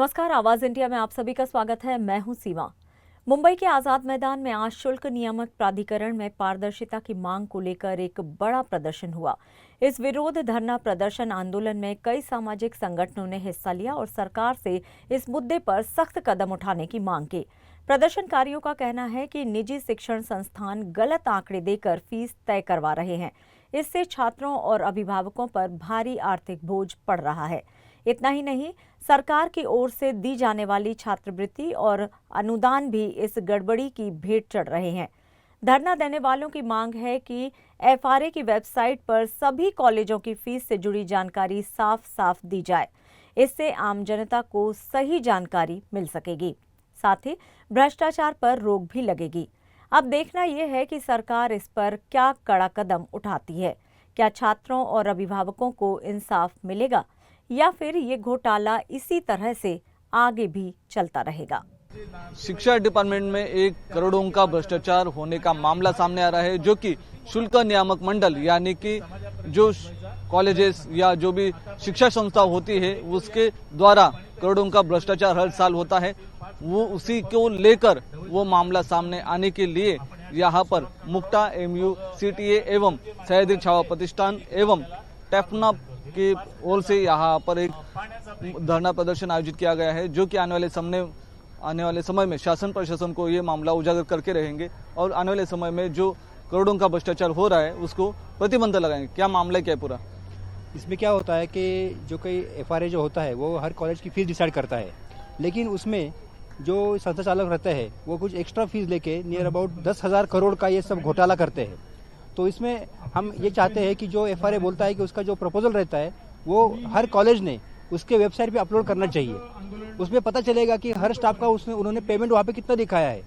नमस्कार, आवाज इंडिया में आप सभी का स्वागत है। मैं हूं सीमा। मुंबई के आजाद मैदान में आज शुल्क नियामक प्राधिकरण में पारदर्शिता की मांग को लेकर एक बड़ा प्रदर्शन हुआ। इस विरोध धरना प्रदर्शन आंदोलन में कई सामाजिक संगठनों ने हिस्सा लिया और सरकार से इस मुद्दे पर सख्त कदम उठाने की मांग की। प्रदर्शनकारियों का कहना है कि निजी शिक्षण संस्थान गलत आंकड़े देकर फीस तय करवा रहे हैं। इससे छात्रों और अभिभावकों पर भारी आर्थिक बोझ पड़ रहा है। इतना ही नहीं, सरकार की ओर से दी जाने वाली छात्रवृत्ति और अनुदान भी इस गड़बड़ी की भेंट चढ़ रहे हैं। धरना देने वालों की मांग है कि एफआरए की वेबसाइट पर सभी कॉलेजों की फीस से जुड़ी जानकारी साफ साफ दी जाए। इससे आम जनता को सही जानकारी मिल सकेगी, साथ ही भ्रष्टाचार पर रोक भी लगेगी। अब देखना यह है कि सरकार इस पर क्या कड़ा कदम उठाती है। क्या छात्रों और अभिभावकों को इंसाफ मिलेगा या फिर ये घोटाला इसी तरह से आगे भी चलता रहेगा। शिक्षा डिपार्टमेंट में 1 करोड़ों का भ्रष्टाचार होने का मामला सामने आ रहा है, जो कि शुल्क नियामक मंडल यानी कि जो कॉलेजेस या जो भी शिक्षा संस्था होती है उसके द्वारा करोड़ों का भ्रष्टाचार हर साल होता है। वो उसी को लेकर वो मामला सामने आने के लिए यहाँ पर मुक्ता, एमयू, सीटीए एवं सह्याद्री छावा प्रतिष्ठान एवं टेफना की ओर से यहाँ पर एक धरना प्रदर्शन आयोजित किया गया है, जो कि आने वाले समय में शासन प्रशासन को ये मामला उजागर करके रहेंगे और आने वाले समय में जो करोड़ों का भ्रष्टाचार हो रहा है उसको प्रतिबंध लगाएंगे। क्या मामला क्या है पूरा? इसमें क्या होता है कि जो कोई एफआरए जो होता है वो हर कॉलेज की फीस डिसाइड करता है, लेकिन उसमें जो संस्था चालक रहते हैं वो कुछ एक्स्ट्रा फीस लेके नियर अबाउट 10,000 करोड़ का ये सब घोटाला करते हैं। तो इसमें हम ये चाहते हैं कि जो एफआरए बोलता है कि उसका जो प्रपोजल रहता है वो हर कॉलेज ने उसके वेबसाइट पे अपलोड करना चाहिए। उसमें पता चलेगा कि हर स्टाफ का उसमें उन्होंने पेमेंट वहाँ पे कितना दिखाया है।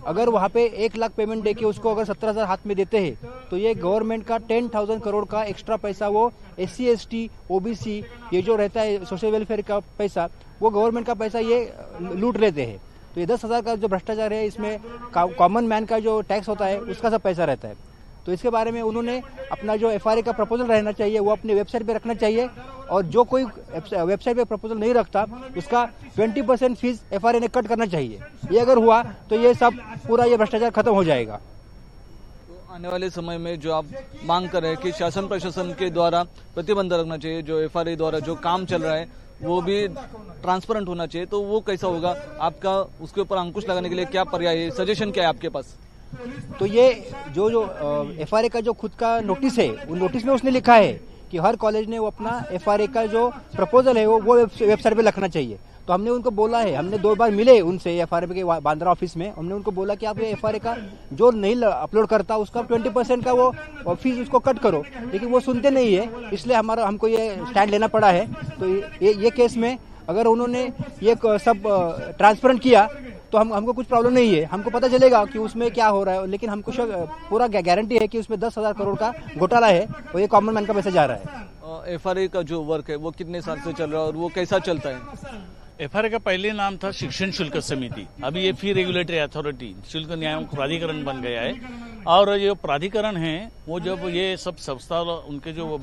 अगर वहाँ पे 1 लाख पेमेंट देके उसको अगर 17,000 हाथ में देते हैं तो ये गवर्नमेंट का 10,000 करोड़ का एक्स्ट्रा पैसा वो SC ST OBC ये जो रहता है सोशल वेलफेयर का पैसा वो गवर्नमेंट का पैसा ये लूट लेते हैं। तो ये 10,000 का जो भ्रष्टाचार है इसमें कॉमन मैन का जो टैक्स होता है उसका सब पैसा रहता है। तो इसके बारे में उन्होंने अपना जो एफआरए का प्रपोजल रहना चाहिए वो अपने वेबसाइट पे रखना चाहिए, और जो कोई वेबसाइट पे प्रपोजल नहीं रखता उसका 20% फीस एफआरए ने कट करना चाहिए। ये अगर हुआ तो ये सब पूरा ये भ्रष्टाचार खत्म हो जाएगा। तो आने वाले समय में जो आप मांग कर रहे हैं कि शासन प्रशासन के द्वारा प्रतिबंध रखना चाहिए, जो एफआरए द्वारा जो काम चल रहा है वो भी ट्रांसपेरेंट होना चाहिए, तो वो कैसा होगा? आपका उसके ऊपर अंकुश लगाने के लिए क्या पर्याय है, सजेशन क्या है आपके पास? तो ये जो एफआरए का जो खुद का नोटिस है उन नोटिस में उसने लिखा है कि हर कॉलेज ने वो अपना एफआरए का जो प्रपोजल है वो वेबसाइट पे रखना चाहिए। तो हमने उनको बोला है, हमने 2 बार मिले उनसे एफआरए के बांद्रा ऑफिस में, हमने उनको बोला कि आप ये एफआरए का जो नहीं अपलोड करता उसका 20% का वो फीस उसको कट करो, लेकिन वो सुनते नहीं है। इसलिए हमको ये स्टैंड लेना पड़ा है। तो ये केस में अगर उन्होंने ये सब ट्रांसपेरेंट किया तो हमको कुछ प्रॉब्लम नहीं है, हमको पता चलेगा कि उसमें क्या हो रहा है, लेकिन हमको पूरा गारंटी है कि उसमें 10,000 करोड़ का घोटाला है और ये कॉमन मैन का पैसा जा रहा है। एफआरए का जो वर्क है वो कितने साल से चल रहा है और वो कैसा चलता है? एफआरए का पहले नाम था शिक्षण शुल्क समिति, अभी ये फी रेगुलेटरी अथॉरिटी शुल्क नियामक प्राधिकरण बन गया है। और ये प्राधिकरण है वो जब ये सब संस्था उनके जो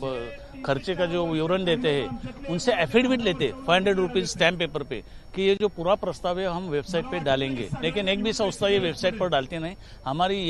खर्चे का जो विवरण देते हैं उनसे एफिडेविट लेते 500 रुपीज स्टैम्प पेपर पे कि ये जो पूरा प्रस्ताव है हम वेबसाइट पे डालेंगे, लेकिन एक भी संस्था ये वेबसाइट पर डालती नहीं। हमारी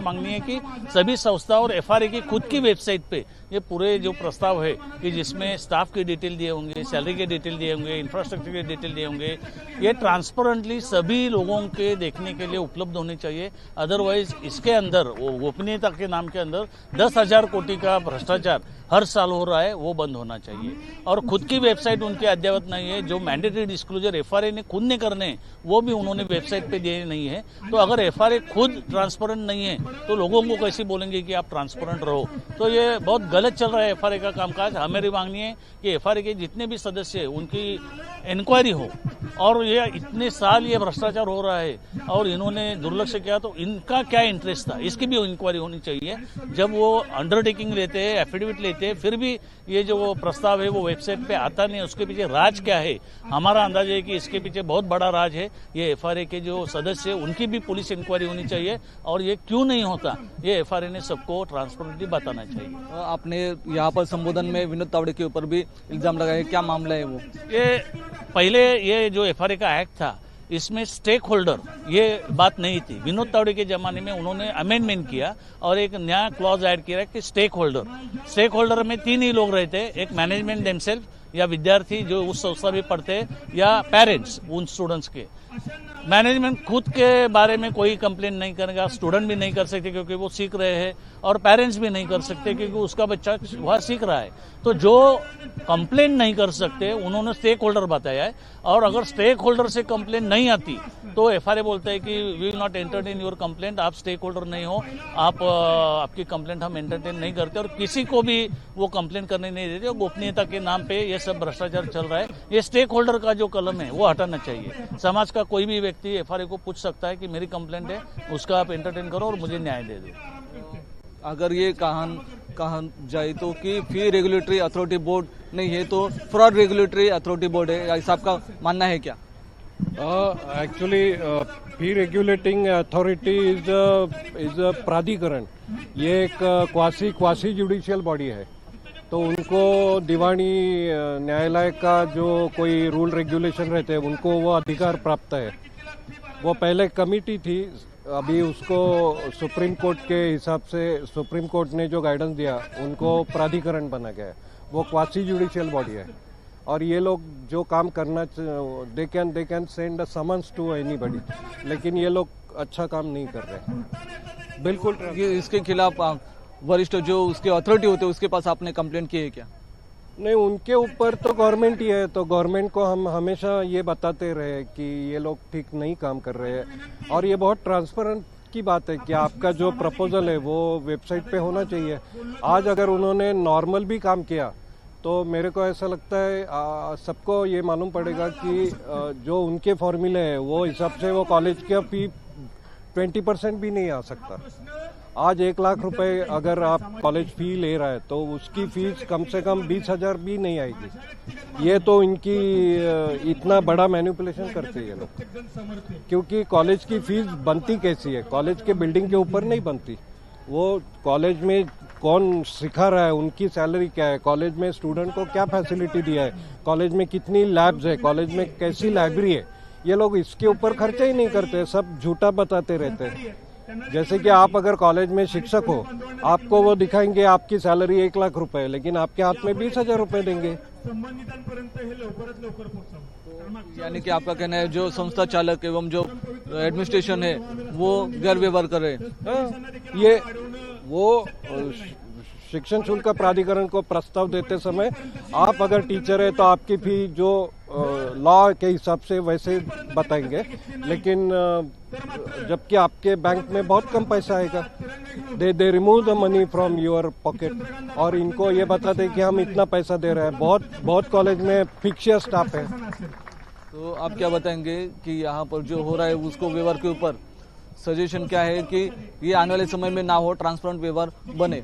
मांगनी है कि सभी संस्था और एफआरए की खुद की वेबसाइट पे ये पूरे जो प्रस्ताव है कि जिसमें स्टाफ के डिटेल दिए होंगे, सैलरी के डिटेल दिए होंगे, इंफ्रास्ट्रक्चर के डिटेल दिए होंगे, ये ट्रांसपेरेंटली सभी लोगों के देखने के लिए उपलब्ध होने चाहिए। अदरवाइज इसके अंदर वो गोपनीयता के नाम के अंदर 10,000 कोटि का भ्रष्टाचार हर साल हो रहा है, वो बंद होना चाहिए। और खुद की वेबसाइट उनकी अद्ययावत नहीं है, जो मैंडेटरी डिस्क्लोजर एफआरए ने खुद ने करने वो भी उन्होंने वेबसाइट पे दिए नहीं है। तो अगर एफआरए खुद ट्रांसपेरेंट नहीं है तो लोगों को कैसे बोलेंगे कि आप ट्रांसपेरेंट रहो? तो ये बहुत गलत चल रहा है एफआरए का कामकाज। हमारी मांगनी है कि एफआरए के जितने भी सदस्य हैं उनकी इंक्वायरी हो, और ये इतने साल ये भ्रष्टाचार हो रहा है और इन्होंने दुर्लक्ष्य किया, तो इनका क्या इंटरेस्ट था इसकी भी इंक्वायरी होनी चाहिए। जब वो अंडरटेकिंग लेते हैं एफिडेविट लेते हैं, फिर भी ये जो वो प्रस्ताव है वो वेबसाइट पे आता नहीं। उसके पीछे राज क्या है? हमारा अंदाजा है कि इसके पीछे बहुत बड़ा राज है। ये एफआरए के जो सदस्य है उनकी भी पुलिस इंक्वायरी होनी चाहिए, और ये क्यों नहीं होता ये एफआरए ने सबको ट्रांसपेरेंटली बताना चाहिए। आपने यहाँ पर संबोधन में विनोद तावड़े के ऊपर भी इल्जाम लगाया, क्या मामला है वो? ये पहले ये जो एफआरए का एक्ट था इसमें स्टेक होल्डर ये बात नहीं थी। विनोद तावड़े के जमाने में उन्होंने अमेंडमेंट किया और एक नया क्लॉज ऐड किया कि स्टेक होल्डर में 3 ही लोग रहते हैं, एक मैनेजमेंट देमसेल्फ या विद्यार्थी जो उस संस्था में पढ़ते हैं या पेरेंट्स उन स्टूडेंट्स के। मैनेजमेंट खुद के बारे में कोई कंप्लेंट नहीं करेगा, स्टूडेंट भी नहीं कर सकते क्योंकि वो सीख रहे हैं, और पेरेंट्स भी नहीं कर सकते क्योंकि उसका बच्चा वहाँ सीख रहा है। तो जो कंप्लेंट नहीं कर सकते उन्होंने स्टेक होल्डर बताया है, और अगर स्टेक होल्डर से कंप्लेंट नहीं आती तो एफआरए बोलता है कि we will not entertain your complaint, आप स्टेक होल्डर नहीं हो, आपकी कंप्लेंट हम एंटरटेन नहीं करते, और किसी को भी वो कंप्लेंट करने नहीं देते। और गोपनीयता के नाम पे ये सब भ्रष्टाचार चल रहा है। ये स्टेक होल्डर का जो कलम है वो हटाना चाहिए। समाज का कोई भी व्यक्ति एफआरए को पूछ सकता है कि मेरी कंप्लेंट है, उसका आप एंटरटेन करो और मुझे न्याय दे दो। अगर ये कहा जाए तो कि फी रेगुलेटरी अथॉरिटी बोर्ड नहीं है तो फ्रॉड रेगुलेटरी अथॉरिटी बोर्ड है, ऐसा आपका मानना है क्या? Actually fee regulating authority is a प्राधिकरण। ये एक क्वासी जुडिशियल बॉडी है, तो उनको दीवानी न्यायालय का जो कोई रूल रेगुलेशन रहते हैं उनको वो अधिकार प्राप्त है। वो पहले कमिटी थी, अभी उसको सुप्रीम कोर्ट के हिसाब से सुप्रीम कोर्ट ने जो गाइडेंस दिया उनको प्राधिकरण बना गया है। वो क्वासी जुडिशियल बॉडी है, और ये लोग जो काम करना they can send a summons to anybody, लेकिन ये लोग अच्छा काम नहीं कर रहे। बिल्कुल ये इसके खिलाफ वरिष्ठ जो उसके अथॉरिटी होते हैं उसके पास आपने कंप्लेंट की है क्या? नहीं, उनके ऊपर तो गवर्नमेंट ही है, तो गवर्नमेंट को हम हमेशा ये बताते रहे कि ये लोग ठीक नहीं काम कर रहे हैं, और ये बहुत ट्रांसपेरेंट की बात है कि आपका जो प्रपोजल है वो वेबसाइट पे होना चाहिए। आज अगर उन्होंने नॉर्मल भी काम किया तो मेरे को ऐसा लगता है सबको ये मालूम पड़ेगा कि जो उनके फॉर्मूले हैं वो हिसाब से वो कॉलेज का फी 20% भी नहीं आ सकता। आज 1 लाख रुपए अगर आप कॉलेज फी ले रहा है तो उसकी फीस कम से कम 20,000 भी नहीं आएगी। ये तो इनकी इतना बड़ा मैनिपुलेशन करते हैं ये लोग, क्योंकि कॉलेज की फीस बनती कैसी है? कॉलेज के बिल्डिंग के ऊपर नहीं बनती। वो कॉलेज में कौन सिखा रहा है, उनकी सैलरी क्या है, कॉलेज में स्टूडेंट को क्या फैसिलिटी दिया है, कॉलेज में कितनी लैब्स है, कॉलेज में कैसी लाइब्रेरी है, ये लोग इसके ऊपर खर्चा ही नहीं करते, सब झूठा बताते रहते हैं। जैसे कि आप अगर कॉलेज में शिक्षक हो, आपको वो दिखाएंगे आपकी सैलरी 1 लाख रुपए है, लेकिन आपके हाथ में 20,000 रुपए देंगे। यानी कि आपका कहना है जो संस्था चालक एवं जो एडमिनिस्ट्रेशन है वो गैर व्यवहार कर रहे हैं। ये वो शिक्षण शुल्क प्राधिकरण को प्रस्ताव देते समय आप अगर टीचर है तो आपकी फी जो लॉ के हिसाब से वैसे बताएंगे, लेकिन जबकि आपके बैंक में बहुत कम पैसा आएगा। They remove the money from your pocket, और इनको ये बताते कि हम इतना पैसा दे रहे हैं। बहुत कॉलेज में फिक्शियर स्टाफ है। तो आप क्या बताएंगे कि यहाँ पर जो हो रहा है उसको व्यवहार के ऊपर सजेशन क्या है कि ये आने वाले समय में ना हो, ट्रांसपेरेंट व्यवहार बने?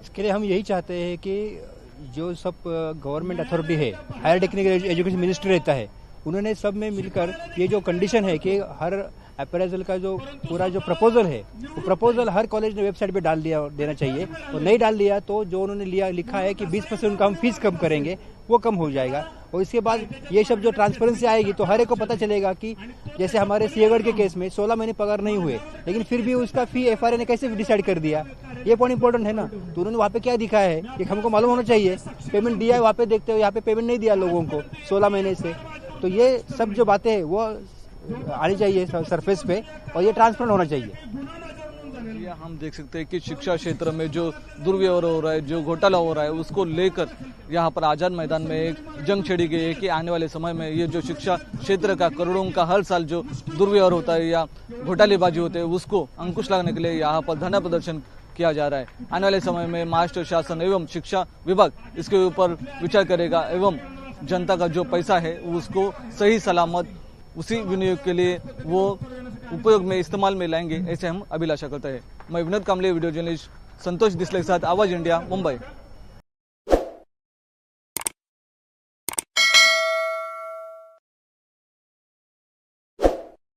इसके लिए हम यही चाहते हैं कि जो सब गवर्नमेंट अथॉरिटी है, हायर टेक्निकल एजुकेशन मिनिस्ट्री रहता है, उन्होंने सब में मिलकर ये जो कंडीशन है कि हर अप्रेजल का जो पूरा जो प्रपोजल है वो प्रपोजल हर कॉलेज ने वेबसाइट पे डाल देना चाहिए। और नहीं डाल दिया तो जो उन्होंने लिखा है कि 20% उनका हम फीस कम करेंगे वो कम हो जाएगा। और इसके बाद ये सब जो ट्रांसपेरेंसी आएगी तो हर एक को पता चलेगा कि जैसे हमारे सिंहगढ़ के केस में 16 महीने पगार नहीं हुए, लेकिन फिर भी उसका फी एफआरए ने कैसे डिसाइड कर दिया, ये पॉइंट इंपॉर्टेंट है ना। तो उन्होंने वहाँ पे क्या दिखाया है कि हमको मालूम होना चाहिए। पेमेंट दिया है वहाँ पे, देखते हो यहाँ पे पेमेंट नहीं दिया लोगों को 16 महीने से। तो ये सब जो बातें हैं वो आनी चाहिए सरफेस पे, और ये ट्रांसपेरेंट होना चाहिए। ये हम देख सकते हैं कि शिक्षा क्षेत्र में जो दुर्व्यवहार हो रहा है, जो घोटाला हो रहा है, उसको लेकर यहाँ पर आजाद मैदान में एक जंग छेड़ी गई है कि आने वाले समय में ये जो शिक्षा क्षेत्र का करोड़ों का हर साल जो दुर्व्यवहार होता है या घोटालेबाजी होते हैं उसको अंकुश लगाने के लिए यहाँ पर धरना प्रदर्शन किया जा रहा है। आने वाले समय में महाराष्ट्र शासन एवं शिक्षा विभाग इसके ऊपर विचार करेगा एवं जनता का जो पैसा है उसको सही सलामत उसी विनियोग के लिए वो उपयोग में इस्तेमाल में लाएंगे, ऐसे हम अभिलाषा करते हैं। मैं विनोद कामले, वीडियो जर्नलिस्ट, संतोष दिसले के साथ आवाज इंडिया, मुंबई।